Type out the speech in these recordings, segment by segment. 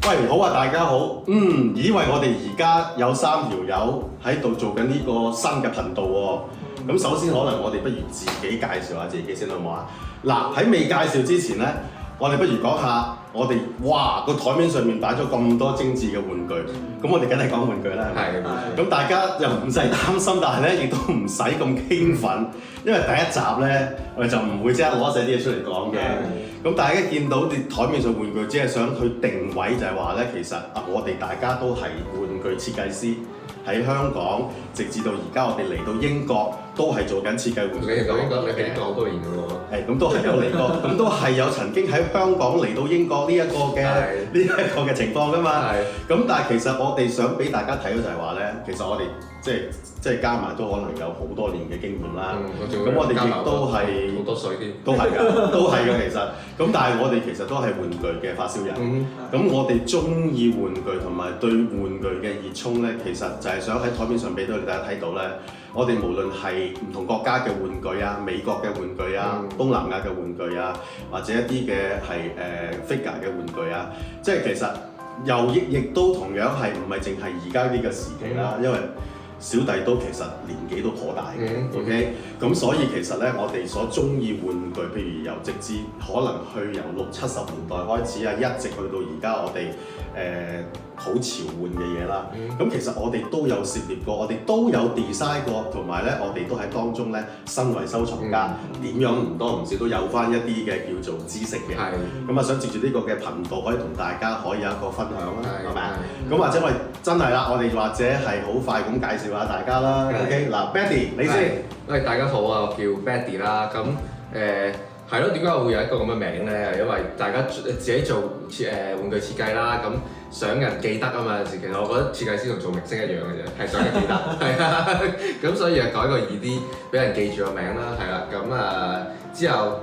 喂，好啊，大家好。以為我哋而家有3條友喺度做緊呢個新嘅頻道喎。咁首先可能我哋不如自己介紹下自己先好唔好啊？嗱，喺未介紹之前呢，我哋不如講下我哋個台面上面擺咗咁多精緻嘅玩具，咁我哋梗係講玩具啦。係。咁大家又唔使擔心，但係咧亦都唔使咁興奮，因為第一集咧我哋就唔會即刻攞晒啲嘢出嚟講嘅。咁大家見到啲台面上玩具，只係想去定位就係話咧，其實我哋大家都係玩具設計師。喺香港，直至到而家，我哋嚟到英國都係做緊設計玩具。你嚟到英國，你嚟英國好多年㗎喎。咁都係有嚟過，咁都係有曾經喺香港嚟到英國呢一個嘅情況㗎嘛。咁但係其實我哋想俾大家睇到就係話咧，其實我哋即係加埋都可能有好多年嘅經驗啦。咁我哋亦都係好多歲添，都係㗎，都係㗎其實。咁但係我哋其實都係玩具嘅發燒人。咁我哋中意玩具同埋對玩具嘅熱衷咧，其實就係想喺台面上俾到大家睇到咧。我哋無論係唔同國家嘅玩具啊，美國嘅玩具啊，東南亞嘅玩具啊，或者一啲嘅係figure 嘅玩具啊，即係其實又亦都同樣係唔係淨係而家呢個時期啦，因為小弟都其實年紀都頗大嘅，OK，咁所以其實咧，我哋所中意玩具，譬如由直至可能去由60、70年代開始啊，一直去到而家我哋好潮玩嘅嘢啦。咁其實我哋都有涉獵過，我哋都有 design 過，同埋咧我哋都喺當中咧，身為收藏家，點樣唔多唔少都有翻一啲嘅叫做知識嘅。咁啊，想藉住呢個嘅頻道，可以同大家可以有一個分享啦，係咪啊？咁或者我哋真係啦，我哋或者係好快咁介紹下大家啦。OK，嗱 ，Betty 你先。喂，大家好啊，我叫 Betty 啦。咁係咯，點解我會有一個咁嘅名咧？因為大家自己做玩具設計啦，咁想人記得啊嘛。其實我覺得設計師同做明星一樣嘅啫，係想人記得。係啊，咁所以改個易啲，俾人記住個名啦。係啦，咁之後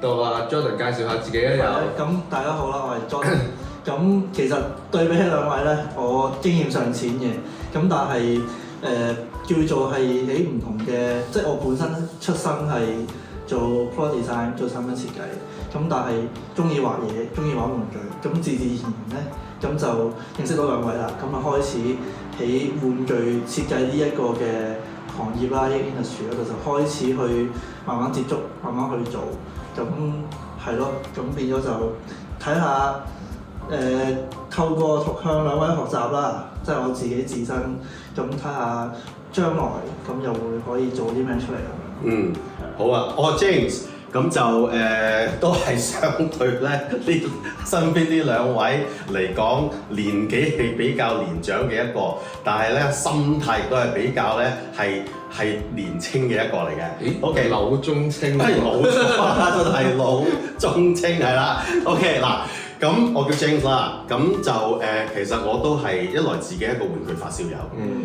到阿 Jordan 介紹下自己咧又。咁大家好啦，我係 Jordan。咁其實對比起兩位咧，我經驗尚淺嘅，咁但係叫做係喺唔同嘅，即係我本身出身係做 product design 做產品設計，咁但係中意畫嘢，中意玩玩具，咁自然咧，咁就認識到兩位啦，咁啊開始喺玩具設計呢一個嘅行業啦，呢個 industry 嗰度就開始去慢慢接觸，慢慢去做，咁係咯，咁變咗就睇下透過向兩位學習啦，即係我自己自身，咁睇下將來咁又會可以做啲咩出嚟咁樣。好啊，James，咁就都係相對咧呢身邊呢兩位嚟講年紀係比較年長嘅一個，但係咧心態都係比較咧係年青嘅一個嚟嘅。OK， 老中青，係老真係老中青係啦。OK 嗱。咁我叫 James 啦，咁就其實我都係一來自己一個玩具發燒友，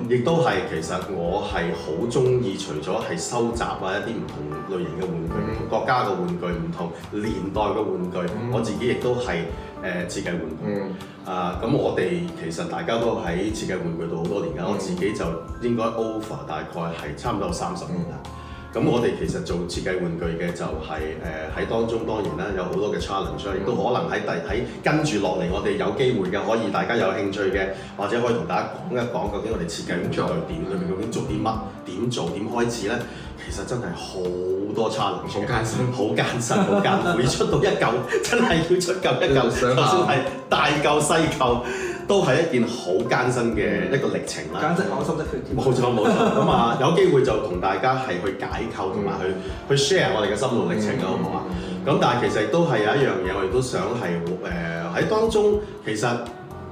亦都係其實我係好中意，除咗係收集一啲唔同類型嘅玩具，唔同國家嘅玩具，唔同年代嘅玩具，我自己亦都係設計玩具。咁我哋其實大家都喺設計玩具度好多年㗎，我自己就應該 over 大概係差唔多30年啦。咁我哋其實做設計玩具嘅就係喺當中當然啦，有好多嘅 challenge，亦都可能喺跟住落嚟，我哋有機會嘅，可以大家有興趣嘅，或者可以同大家講一講究竟我哋設計玩具點，裏面究竟做啲乜，點做，點開始咧？其實真係好多 challenge， 好艱辛，好艱辛，好艱苦，要出到一嚿，真係要出嚿一嚿，就算係大嚿細嚿。都係一件好艱辛嘅一個歷程啦。簡直嘔心瀝血添。冇錯冇錯，咁有機會就同大家係去解構同埋去 share 我哋嘅心路歷程啦，好唔好啊？咁但係其實都係有一樣嘢，我哋都想係喺當中，其實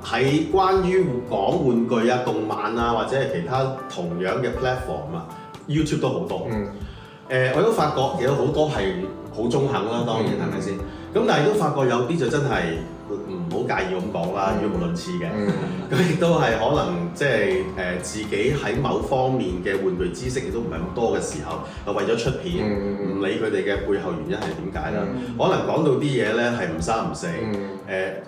喺關於講玩具啊、動漫啊，或者係其他同樣嘅 platform 啊 ，YouTube 都好多。我都發覺有好多係好中肯啦，當然係咪先？咁但係都發覺有啲就真係。唔好介意咁講啦，語無倫次嘅，咁亦都係可能即係自己喺某方面嘅玩具知識亦都唔係咁多嘅時候，係為咗出片，唔理佢哋嘅背後原因係點解啦。可能講到啲嘢咧係唔三唔四，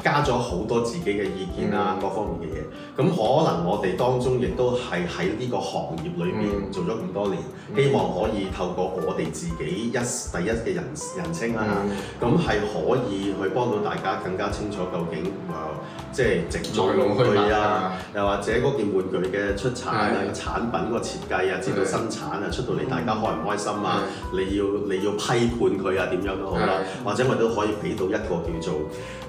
加咗好多自己嘅意見啊，各方面嘅嘢。咁可能我哋當中亦都係喺呢個行業裏邊做咗咁多年，希望可以透過我哋自己第一嘅人稱啦嚇，咁係可以去幫到大家更加清楚究竟即係直做玩具啊，又或者嗰件玩具嘅出產啊、產品個設計啊、至到生產啊，出到嚟大家開唔開心啊，你要批判佢啊，點樣都好啦，或者我哋都可以俾到一個叫做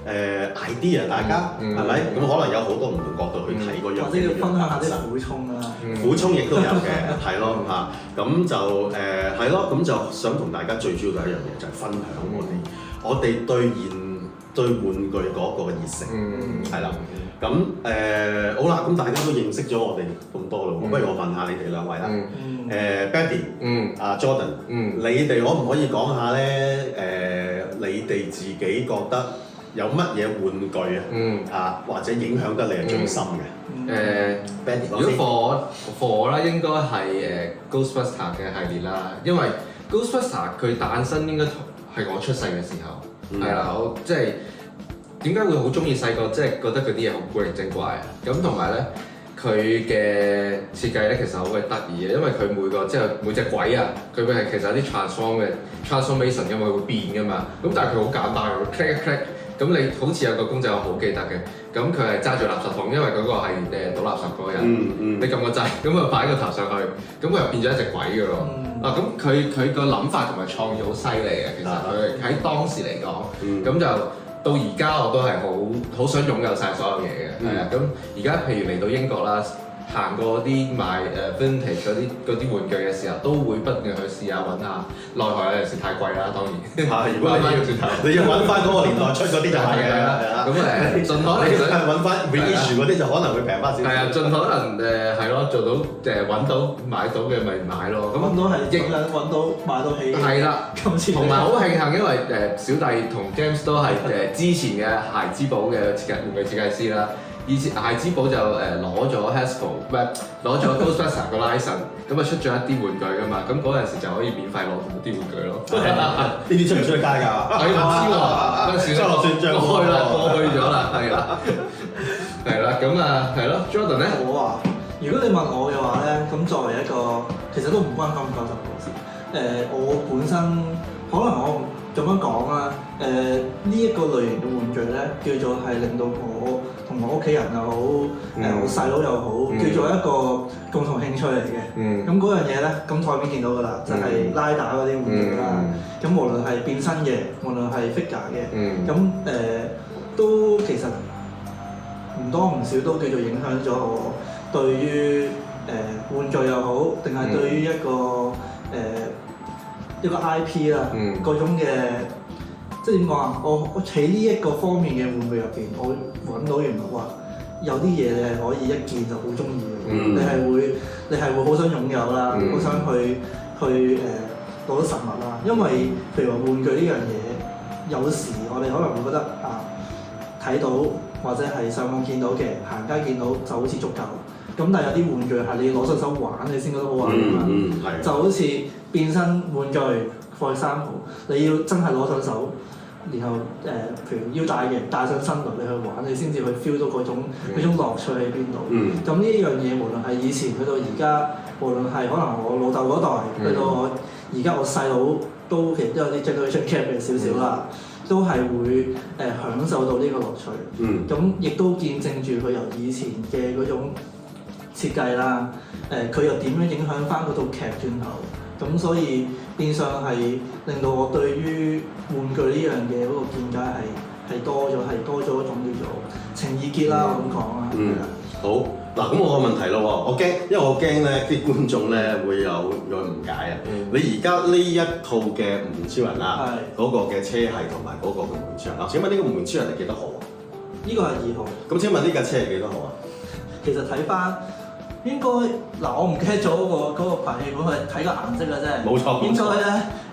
idea， 大家係咪？咁可能有好多唔同角度去睇嗰樣嘢。或者要分享下啲苦衷啦，苦衷亦都有嘅，係咯嚇，咁就係咯，咁就想同大家最主要嘅一樣嘢就係分享我哋對玩具嗰個熱誠，係啦。咁好啦，咁大家都認識咗我哋咁多咯，不如我問下你哋兩位啦。Betty，阿 Jordan，你哋可唔可以講下咧？你哋自己覺得有乜嘢玩具啊？或者影響得你係最深嘅？Betty，如果 for 我啦，應該係Ghostbuster 嘅系列啦，因為 Ghostbuster 佢誕生應該係我出世嘅時候。係啦，我即係點解會好中意細個，即係覺得嗰啲嘢好古靈精怪啊！咁同埋咧，佢嘅設計咧其實好鬼得意嘅，因為佢每隻鬼啊，佢會係其實有啲 transformation 㗎嘛，佢會變㗎嘛。咁但係佢好簡單，佢 click 一 click，咁你好似有個公仔我好記得嘅，咁佢係揸住垃圾桶，因為嗰個係倒垃圾嗰個人，你撳個掣，咁佢擺個頭上去，咁佢又變咗一隻鬼㗎咯。咁佢個諗法同埋創意好犀利嘅，其實佢喺當時嚟講，咁就到而家我都係好想擁有晒所有嘢嘅，係啊。咁而家譬如嚟到英國啦，行過啲賣vintage 嗰啲玩具嘅時候，都會不斷去試下揾下，奈何有陣時太貴啦，當然。如果你要揾翻嗰個年代出嗰啲就係嘅啦。咁盡可能你揾翻 reissue 嗰啲就可能會平翻少少。係啊，盡可能係咯，做到揾到買到嘅咪買咯。咁揾到係盡量揾到買到起。係啦，同埋好慶幸，因為小弟同 James 都係之前嘅孩之寶嘅玩具設計師啦。以前孩之寶就攞咗 Hasbro， 唔係攞咗 Ghostbuster 個 license， 咁啊出咗一啲玩具㗎嘛，咁嗰陣時就可以免費攞啲玩具咯。呢啲出唔出得街㗎？我唔知喎，嗰陣時落算帳過去咗啦，係啦，係啦，咁啊係咯 ，Jordan 咧？我啊，如果你問我嘅話咧，咁作為一個其實都唔關9唔9十事，我本身可能我咁樣講啦，呢一個類型嘅玩具咧，叫做係令到我同我屋企人又好，我細佬又好，叫做一個共同興趣嚟嘅。咁嗰樣嘢咧，咁台面見到㗎啦，就係拉打嗰啲玩具啦。咁無論係變身嘅，無論係 figure 嘅，咁都其實唔多唔少都叫做影響咗我對於玩具又好，定係對於一個 IP 啦，嗰種嘅即係點講啊？我喺呢一個方面嘅玩具入邊，我揾到原來話有啲嘢你係可以一見就好中意嘅，你係會好想擁有啦，好想去攞到實物啦。因為譬如話玩具呢樣嘢，有時我哋可能會覺得啊，睇到或者係上網見到嘅，行街見到就好似足夠。咁但係有啲玩具係你要攞上手玩你先覺得好玩㗎嘛，就好似變身玩具 for example， 你要真係攞上手，然後譬如腰帶嘅帶上身度你去玩，你先至去 feel 到嗰種樂趣喺邊度。咁呢一樣嘢無論係以前去到而家，無論係可能我老豆嗰代，去到我而家我細佬都其實都有啲 generation gap 嘅少少啦，都係會享受到呢個樂趣。咁亦都見證住佢由以前嘅嗰種設計啦，佢又點樣影響翻嗰套劇轉頭，咁所以變相係令到我對於玩具呢樣嘢嗰個見解係多咗一種叫做情意結啦，我咁講啦。好，嗱咁我個問題咯喎，我驚，因為我驚咧啲觀眾咧會有誤解啊。你而家呢一套嘅幪面超人啦，嗰個嘅車系同埋嗰個嘅幪面超人，請問呢個幪面超人係幾多號啊？呢個係2號。咁請問呢架車係幾多號啊？其實睇翻。應該嗱，我唔記得咗嗰個排氣管，係睇個顏色嘅啫。冇錯。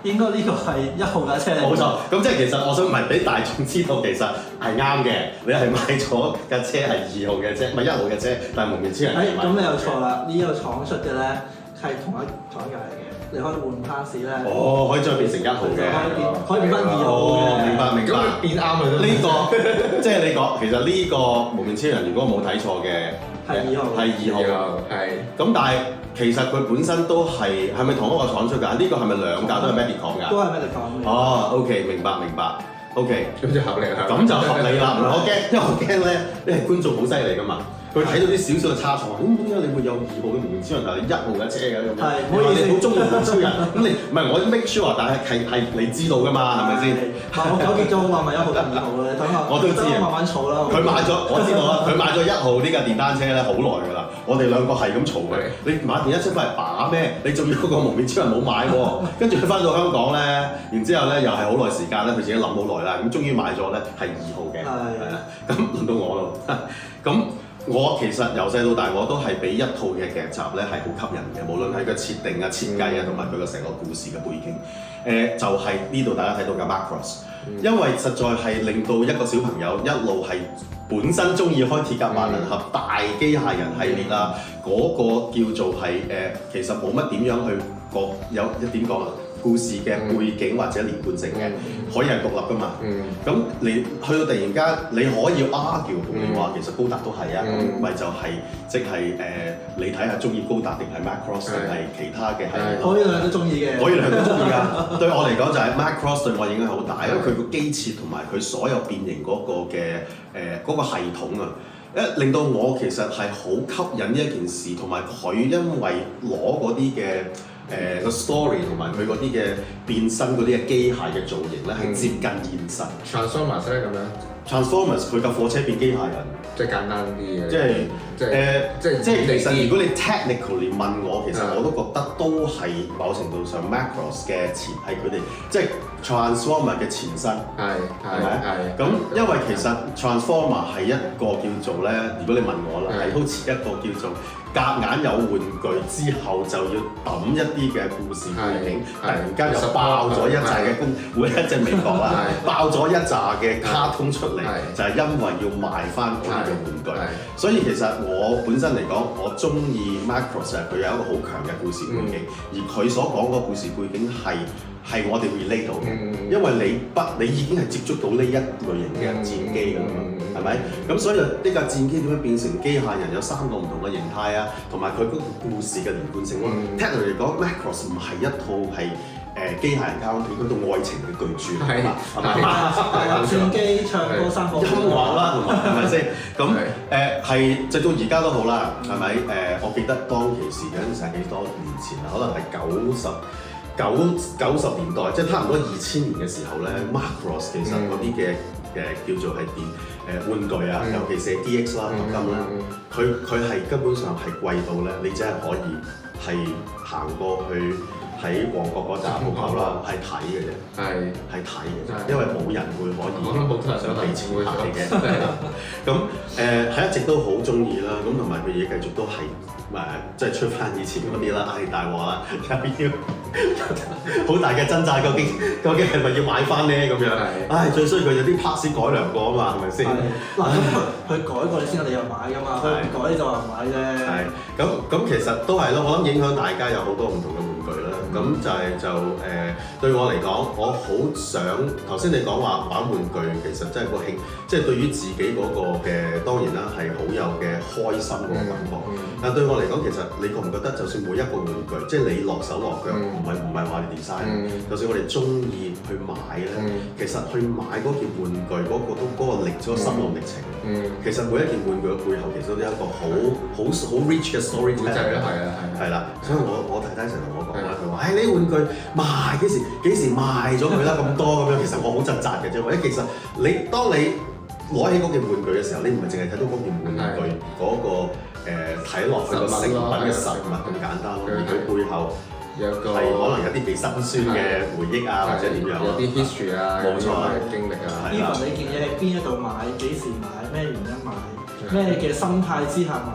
應該呢個係1號架車嚟。冇錯。咁即係其實我想問俾大眾知道，其實係啱嘅。你係買咗架車係2號嘅車，唔係1號嘅車，但係幪面超人係買。咁你又錯啦！呢個廠出嘅咧係同一架嚟嘅，你可以換 pass 咧。可以再變成1號嘅。可以變翻2號嘅。明白。咁變啱佢呢個即係你講，其實呢個幪面超人，如果冇睇錯嘅。係2號，係2號，係。咁但係其實佢本身都係咪同一個廠出㗎？呢個係咪兩架都係 Medicom 㗎？都係 Medicom 嘅。OK，明白。OK，咁就合理啦。咁就合理啦，唔係我驚，因為我驚咧，因為觀眾好犀利噶嘛。佢睇到啲少少嘅差錯，點解你會有2號嘅幪面超人，但係你1號嘅車嘅咁樣？係，唔好意思，你好中意幪面超人，咁你唔係我 make sure，但係你知道噶嘛，係咪先？我糾結咗好耐，咪1號定2號咧，等我都知啊，慢慢儲啦。佢買咗，我知道啦，佢買咗1號呢架電單車咧，好耐㗎啦。我哋兩個係咁嘈佢，你買電單車翻嚟把咩？你仲要個幪面超人冇買喎，跟住佢翻到香港咧，然之後咧又係好耐時間咧，佢自己諗好耐啦，咁終於買咗咧係2號嘅，係啦，咁輪到我咯，咁。我其實由細到大我都係俾1套嘅劇集咧係好吸引嘅，無論係個設定啊、設計啊，同埋佢個成個故事嘅背景。就係呢度大家睇到嘅 Macross，因為實在係令到一個小朋友一路係本身中意開鐵甲萬能俠大機械人系列啦，嗰個叫做係其實冇乜點樣去講，有一點講啊。故事嘅背景或者連貫性嘅，可以係獨立噶嘛。咁你去到突然間，你可以 argue 同你話，其實高達都係啊，咁咪就係即係你睇下中意高達定係 Macross 定係其他嘅系列。我呢兩個都中意嘅。我呢兩個都中意㗎。對我嚟講就係 Macross 對我影響好大，因為佢個機設同埋佢所有變形嗰個嘅嗰個系統啊。令到我其實係好吸引呢一件事，同埋佢因為攞嗰啲嘅個 story 同埋佢嗰啲嘅變身嗰啲嘅機械嘅造型咧，係接近現實。Transformers 咧咁樣 Transformers 佢架貨車變機械人，即係簡單啲嘅。即係其實如果你 technically 問我，其實我都覺得都係某程度上 Macross 嘅前係佢哋即係 Transformer 嘅前身，係咪？咁因為其實 Transformer 係一個叫做咧，如果你問我啦，係好似一個叫做夾硬有玩具之後就要揼一啲嘅故事背景，突然間又爆咗一紮嘅每一隻美國啦，爆咗一紮嘅卡通出嚟，就係因為要賣翻嗰啲嘅玩具。所以其實我本身嚟講，我中意 Macross 佢有一個好強嘅故事背景，而佢所講個故事背景係我哋 relate 到嘅，因為你已經係接觸到呢一類型嘅戰機㗎嘛，係咪？咁所以呢架戰機點樣變成機械人？有3個唔同嘅形態啊，同埋佢嗰個故事嘅連貫性。Technically 嚟講 Macross 唔係一套係機械人卡通片，嗰套愛情嘅巨著係嘛？戰機唱歌3個音樂啦，同埋係咪先？咁係直到而家都好啦，係咪？我記得當其時嗰陣時係幾多年前啊？可能係90年代，即係差唔多2000年嘅時候咧 ，Macross 其實嗰啲嘅叫做係玩具啊，尤其是 DX 啦、合金啦，佢係根本上係貴到咧，你只係可以係行過去喺旺角嗰紮鋪頭啦，係睇嘅啫，係睇嘅啫，因為冇人會可以想俾錢買嘅，咁係一直都好中意啦，咁同埋佢嘢繼續都係。即係出翻以前嗰啲啦，大鑊啦，又要好大嘅掙扎，究竟係咪要買翻咧咁樣？最衰佢有啲 parts 改良過啊嘛，係咪先？嗱，咁佢改過你先有理由買㗎嘛，佢唔改就話唔買啫。係，咁其實都係咯，我諗影響大家有好多唔同嘅玩具啦。咁對我嚟講，我好想頭先你講話玩玩具，其實真係個興，即係對於自己嗰個嘅當然啦係好有嘅開心嗰個感覺。但對我嚟講，其實你覺唔覺得，就算每一個玩具，即係你落手落腳，唔係話你 design，就算我哋中意去買咧，其實去買嗰件玩具嗰個都嗰個心路歷程。其實每一件玩具嘅背後，其實都有一個好 rich 嘅 story。係啦，所以我太太成日同我講啦，佢話：你啲玩具賣幾時賣咗佢啦？咁多咁樣，其實我好掙扎嘅啫。或者其實當你攞起嗰件玩具嘅時候，你唔係淨係睇到嗰件玩具嗰個睇落去個成品嘅實物咁簡單咯，而佢背後係可能有啲幾辛酸嘅回憶啊，或者點樣？有啲 history 啊，冇錯啊，經歷啊。Even 你件嘢喺邊一度買，幾時買，咩原因買，咩嘅心態之下買。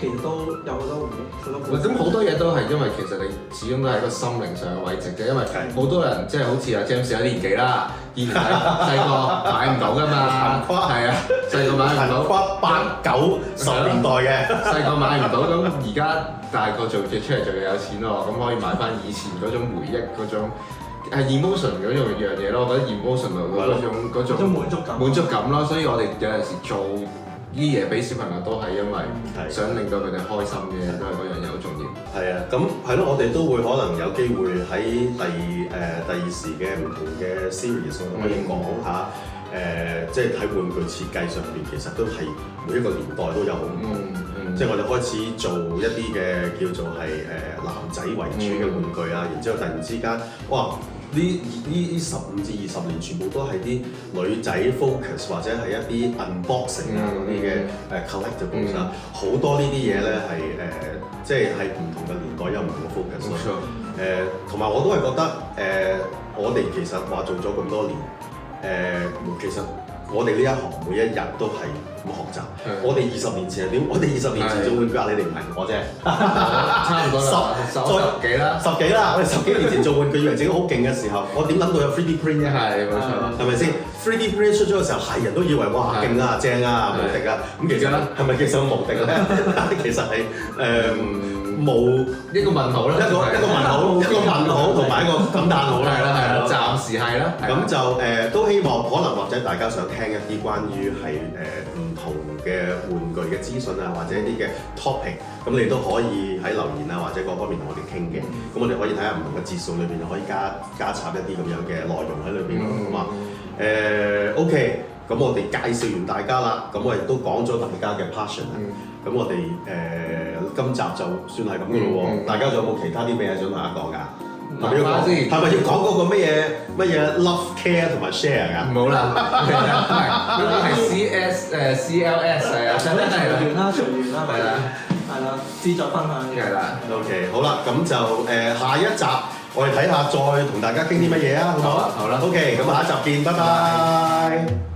其實都有好多回憶，咁好多嘢都係因為其實你始終都係一個心靈上嘅慰藉啫，因為好多人即係好似阿 James 有年紀啦，以前細個買唔到㗎嘛，係啊，細個買唔到，8、9、10年代嘅，細個買唔到，咁而家大個做嘢出嚟做嘢有錢咯，咁可以買翻以前嗰種回憶嗰種。係 emotion 嗰樣嘢咯，我覺得 emotion 嗰種滿足感咯，所以我哋有陣時做啲嘢俾小朋友都係因為想令到佢哋開心嘅，都係嗰樣嘢好重要。係啊，咁係咯，我哋都會可能有機會喺第二時嘅唔同嘅 series 可以講下。即係喺玩具設計上邊，其實都係每一個年代都有好唔同。即係我哋開始做一啲嘅叫做係男仔為主嘅玩具啊，然之後突然之間，哇！呢15至20年全部都係啲女仔 focus 或者係一啲 unboxing 啊嗰啲嘅collectibles 啊，好多呢啲嘢咧係即係唔同嘅年代有唔同嘅 focus 咯。同埋我都係覺得我哋其實話做咗咁多年。其實我哋呢一行每一日都係咁學習。我哋20年前係點？我哋20年前做玩具啊，你哋唔係我啫。差唔多啦，十幾啦。我哋10幾年前做玩具，以為自己好勁嘅時候，我點諗到有 3D print 啫？係冇錯，係咪先？3D print 出咗嘅時候，係人都以為哇勁啊、正啊、無敵啊。咁其實係咪其實無敵咧？其實係冇一個問號啦，一個問號同埋一個感嘆號啦，係啦，暫時係啦。咁就都希望可能或者大家想聽一啲關於係唔同嘅玩具嘅資訊啊，或者一啲嘅 topic， 咁你都可以喺留言啊或者各方面同我哋傾嘅。咁我哋可以睇下唔同嘅節數裏邊就可以加插一啲咁樣嘅內容喺裏邊咯，好嘛？OK。咁我哋介紹完大家啦，咁我亦都講咗大家嘅 passion 啦。咁我哋今集就算係咁嘅咯喎。大家仲有冇其他啲咩嘢想同大家講㗎？係咪要講嗰個乜嘢 love care 同埋 share 㗎？唔好啦，呢個係 CLS 係啊，隨緣啦，係啦，志在分享嘅。係啦 OK， 好啦，咁就下一集我哋睇下再同大家傾啲乜嘢啊，好唔好啊？好啦 OK，咁下一集見，拜拜。